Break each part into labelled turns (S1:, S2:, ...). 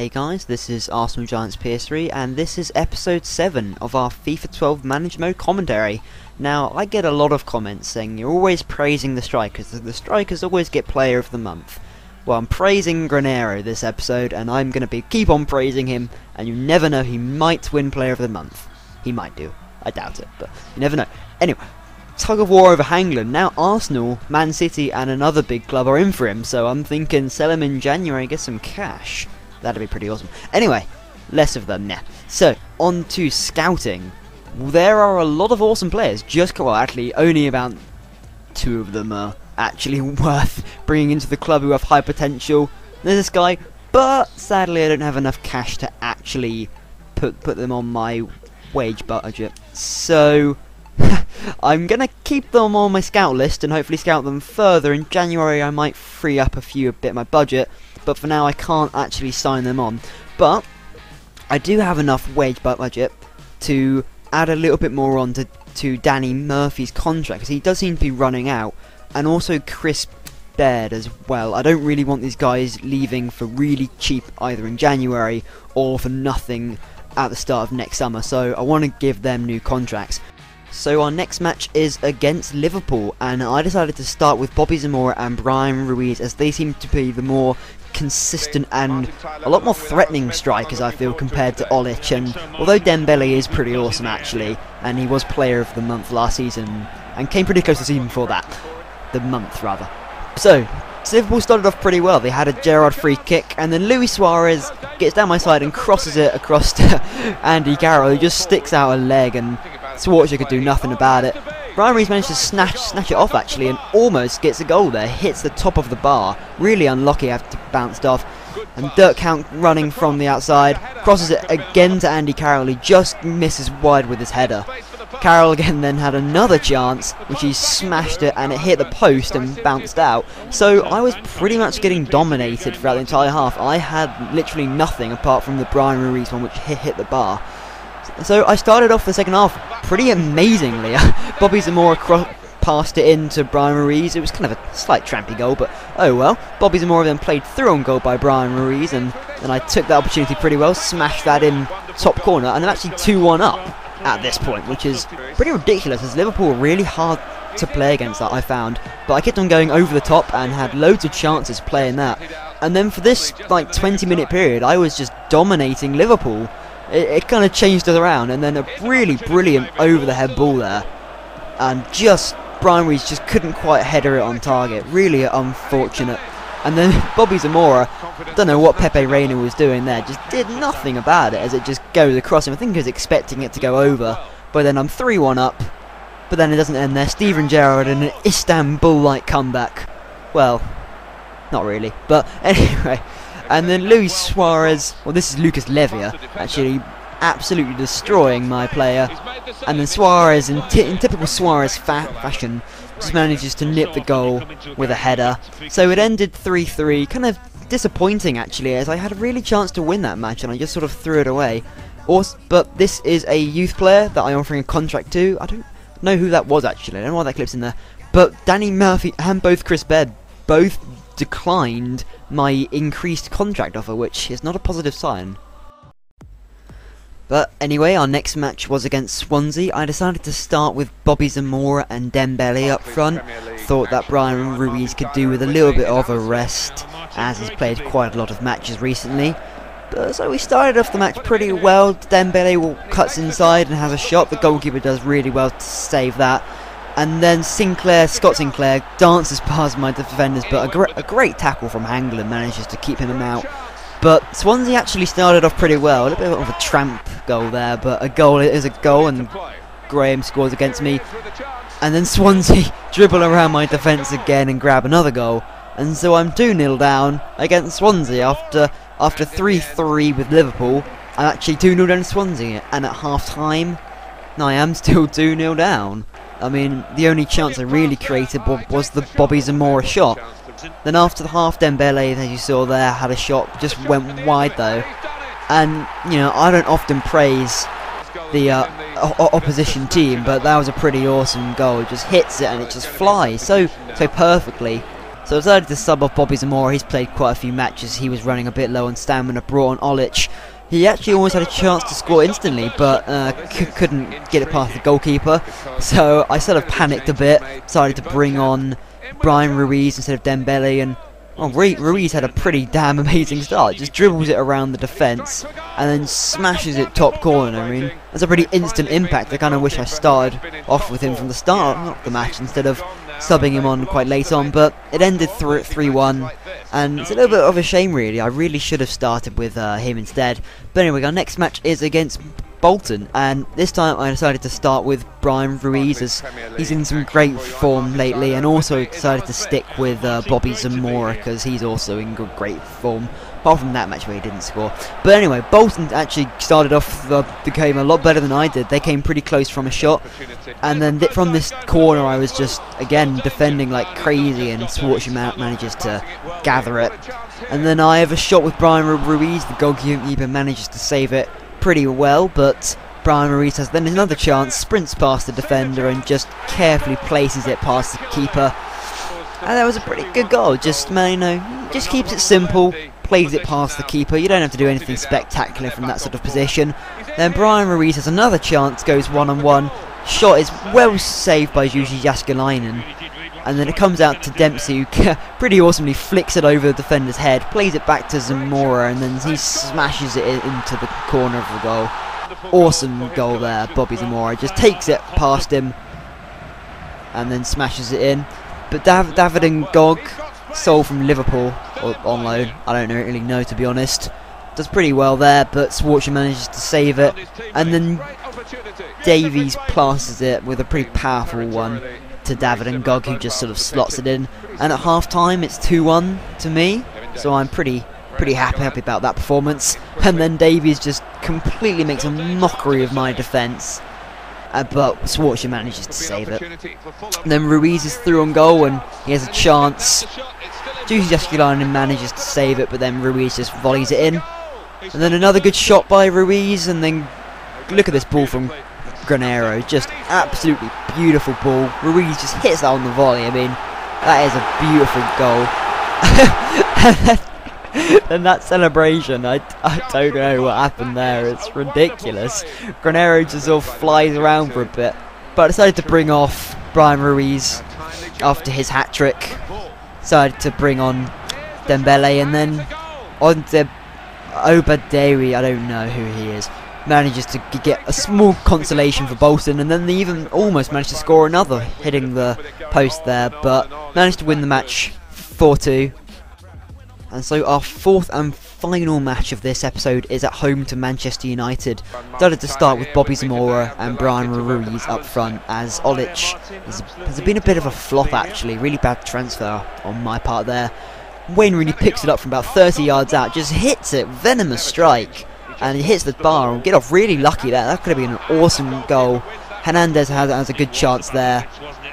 S1: Hey guys, this is ArsenalGiantsPs3 and this is episode 7 of our FIFA 12 Manage Mode commentary. Now, I get a lot of comments saying you're always praising the strikers, the strikers always get player of the month. Well, I'm praising Granero this episode and I'm going to keep on praising him, and you never know, he might win player of the month. He might do. I doubt it, but you never know. Anyway, tug of war over Hangland. Now Arsenal, Man City and another big club are in for him, so I'm thinking sell him in January, get some cash. That'd be pretty awesome. Anyway, less of them now. So, on to scouting. There are a lot of awesome players. Well, actually, only about 2 of them are actually worth bringing into the club who have high potential. There's this guy, but sadly I don't have enough cash to actually put them on my wage budget. So, I'm going to keep them on my scout list and hopefully scout them further. In January I might free up a bit of my budget. But for now I can't actually sign them on. But I do have enough wage budget to add a little bit more on to Danny Murphy's contract, because he does seem to be running out, and also Chris Baird as well. I don't really want these guys leaving for really cheap either in January or for nothing at the start of next summer, so I want to give them new contracts. So our next match is against Liverpool, and I decided to start with Bobby Zamora and Brian Ruiz, as they seem to be the more consistent and a lot more threatening strikers, I feel, compared to Olic. And although Dembele is pretty awesome actually, and he was player of the month last season and came pretty close the season before that, the month rather. So Liverpool started off pretty well. They had a Gerrard free kick, and then Luis Suarez gets down my side and crosses it across to Andy Carroll, who just sticks out a leg, and Schwarzer could do nothing about it. Brian Ruiz managed to snatch it off actually and almost gets a goal there. Hits the top of the bar. Really unlucky after bounced off. And Dirk Kuyt running from the outside. Crosses it again to Andy Carroll. He just misses wide with his header. Carroll again then had another chance, which he smashed it and it hit the post and bounced out. So I was pretty much getting dominated throughout the entire half. I had literally nothing apart from the Brian Ruiz one, which hit the bar. So I started off the second half pretty amazingly. Bobby Zamora passed it in to Brian Ruiz. It was kind of a slight trampy goal, but oh well. Bobby Zamora then played through on goal by Brian Ruiz, and then I took that opportunity pretty well, smashed that in top corner, and I'm actually 2-1 up at this point, which is pretty ridiculous, as Liverpool were really hard to play against, that I found. But I kept on going over the top and had loads of chances playing that. And then for this like 20-minute period, I was just dominating Liverpool. It kind of changed it around, and then a really brilliant over-the-head ball there, and just Brian Ruiz just couldn't quite header it on target. Really unfortunate. And then Bobby Zamora, don't know what Pepe Reina was doing there, just did nothing about it as it just goes across him. I think he was expecting it to go over, but then I'm 3-1 up, but then it doesn't end there. Steven Gerrard in an Istanbul-like comeback. Well, not really, but anyway. And then Luis Suarez, well, this is Lucas Levia, actually absolutely destroying my player. And then Suarez, in typical Suarez fashion, just manages to nip the goal with a header. So it ended 3-3, kind of disappointing actually, as I had a really chance to win that match and I just sort of threw it away. But this is a youth player that I'm offering a contract to. I don't know who that was actually, I don't know why that clip's in there. But Danny Murphy and both Chris Baird both declined my increased contract offer, which is not a positive sign. But anyway, our next match was against Swansea. I decided to start with Bobby Zamora and Dembele up front. Thought that Brian Ruiz could do with a little bit of a rest, as he's played quite a lot of matches recently. So we started off the match pretty well. Dembele cuts inside and has a shot. The goalkeeper does really well to save that. And then Scott Sinclair dances past my defenders, but a great tackle from Hangland manages to keep him out. But Swansea actually started off pretty well. A little bit of a tramp goal there, but a goal is a goal, and Graham scores against me. And then Swansea dribble around my defence again and grab another goal. And so I'm 2-0 down against Swansea after 3-3 with Liverpool. I'm actually 2-0 down to Swansea, and at half-time, I am still 2-0 down. I mean, the only chance I really created was the Bobby Zamora shot. Then after the half, Dembele, as you saw there, had a shot, just went wide though. And, you know, I don't often praise the opposition team, but that was a pretty awesome goal. It just hits it and it just flies so perfectly. So I decided to sub off Bobby Zamora. He's played quite a few matches. He was running a bit low on stamina. Brought on Olic. He actually almost had a chance to score instantly, but couldn't get it past the goalkeeper. So I sort of panicked a bit. Decided to bring on Brian Ruiz instead of Dembele, and Ruiz had a pretty damn amazing start. Just dribbles it around the defence and then smashes it top corner. I mean, that's a pretty instant impact. I kind of wish I started off with him from the start of the match instead of subbing him on quite late on, but it ended 3-1, and it's a little bit of a shame really. I really should have started with him instead. But anyway, our next match is against Bolton, and this time I decided to start with Brian Ruiz as he's in some great form lately, and also decided to stick with Bobby Zamora because he's also in great form, apart from that match where he didn't score. But anyway, Bolton actually started off the game a lot better than I did. They came pretty close from a shot, and then from this corner I was just again defending like crazy, and Schwarzer manages to gather it, and then I have a shot with Brian Ruiz. The goalkeeper manages to save it pretty well, but Brian Ruiz has then another chance, sprints past the defender and just carefully places it past the keeper, and that was a pretty good goal. Just just keeps it simple, plays it past the keeper. You don't have to do anything spectacular from that sort of position. Then Brian Ruiz has another chance, goes one-on-one, shot is well saved by Jussi Jääskeläinen, and then it comes out to Dempsey, who pretty awesomely flicks it over the defender's head, plays it back to Zamora, and then he smashes it into the corner of the goal. Awesome goal there. Bobby Zamora just takes it past him and then smashes it in. But David Ngog, sold from Liverpool, or on loan, I don't really know to be honest, does pretty well there, but Schwarzer manages to save it, and then Davies passes it with a pretty powerful one to David Ngog, who just sort of slots it in, and at half time it's 2-1 to me, so I'm pretty happy about that performance. And then Davies just completely makes a mockery of my defence, but Schwarzer manages to save it. And then Ruiz is through on goal and he has a chance. Jussi Jääskeläinen manages to save it, but then Ruiz just volleys it in, and then another good shot by Ruiz, and then look at this ball from Granero, just absolutely beautiful ball. Ruiz just hits that on the volley. I mean, that is a beautiful goal. And that celebration, I don't know what happened there. It's ridiculous. Granero just all flies around for a bit, but I decided to bring off Brian Ruiz after his hat-trick. Decided to bring on Dembele, and then on to Obadewi, I don't know who he is, manages to get a small consolation for Bolton, and then they even almost managed to score another, hitting the post there, but managed to win the match 4-2. And so our fourth and final match of this episode is at home to Manchester United. Decided to start with Bobby Zamora and Brian Ruiz up front, as Olic has been a bit of a flop actually, really bad transfer on my part there. Wayne Rooney picks it up from about 30 yards out, just hits it, venomous strike, and he hits the bar and get off really lucky there. That could have been an awesome goal. Hernandez has a good chance there,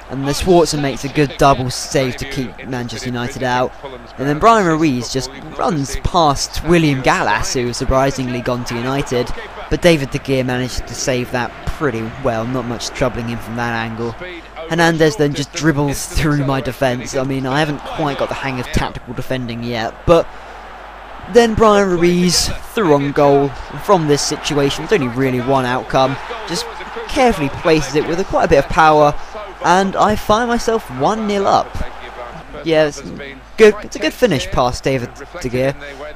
S1: and the Schwarzer makes a good double save to keep Manchester United out. And then Brian Ruiz just runs past William Gallas, who has surprisingly gone to United, but David De Gea managed to save that pretty well, not much troubling him from that angle. Hernandez then just dribbles through my defence. I mean, I haven't quite got the hang of tactical defending yet, but then Brian Ruiz through on goal. And from this situation, it's only really one outcome. Just carefully places it with quite a bit of power, and I find myself 1-0 up. Yeah, it's a good finish past David De Gea,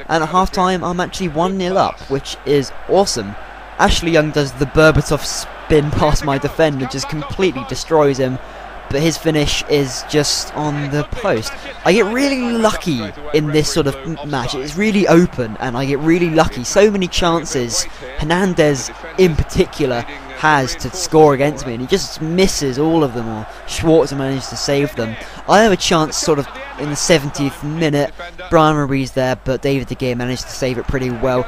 S1: and at half time I'm actually 1-0 up, which is awesome. Ashley Young does the Berbatov spin past my defender, just completely destroys him, but his finish is just on the post. I get really lucky in this sort of match. It's really open and I get really lucky. So many chances Hernandez in particular has to score against me, and he just misses all of them, or Schwarzer manages to save them. I have a chance sort of in the 70th minute, Brian Ruiz there, but David De Gea managed to save it pretty well.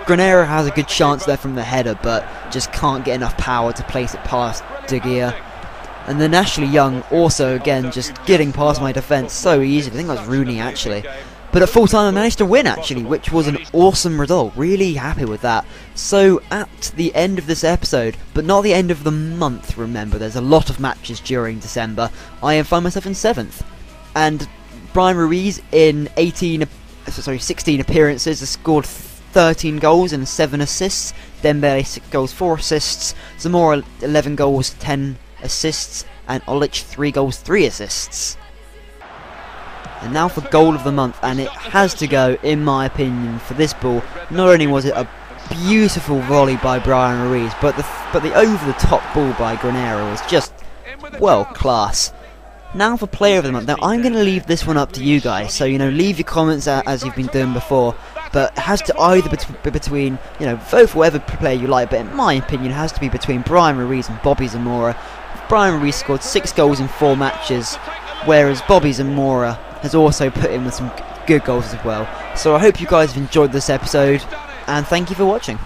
S1: Granero has a good chance there from the header, but just can't get enough power to place it past De Gea. And then Ashley Young also again just getting past my defence so easily. I think that was Rooney actually. But at full time I managed to win actually, which was an awesome result. Really happy with that. So at the end of this episode, but not the end of the month, remember, there's a lot of matches during December, I find myself in 7th. And Brian Ruiz in 16 appearances has scored 13 goals and 7 assists. Dembele 6 goals, 4 assists. Zamora 11 goals, 10 assists, and Olic 3 goals, 3 assists. And now for goal of the month, and it has to go, in my opinion, for this ball. Not only was it a beautiful volley by Brian Ruiz, but the over-the-top ball by Granero was just well class. Now for player of the month. Now I'm going to leave this one up to you guys, so leave your comments as you've been doing before. But it has to either be between, vote for whatever player you like, but in my opinion it has to be between Brian Ruiz and Bobby Zamora. Brian Ruiz scored 6 goals in 4 matches, whereas Bobby Zamora has also put in with some good goals as well. So I hope you guys have enjoyed this episode, and thank you for watching.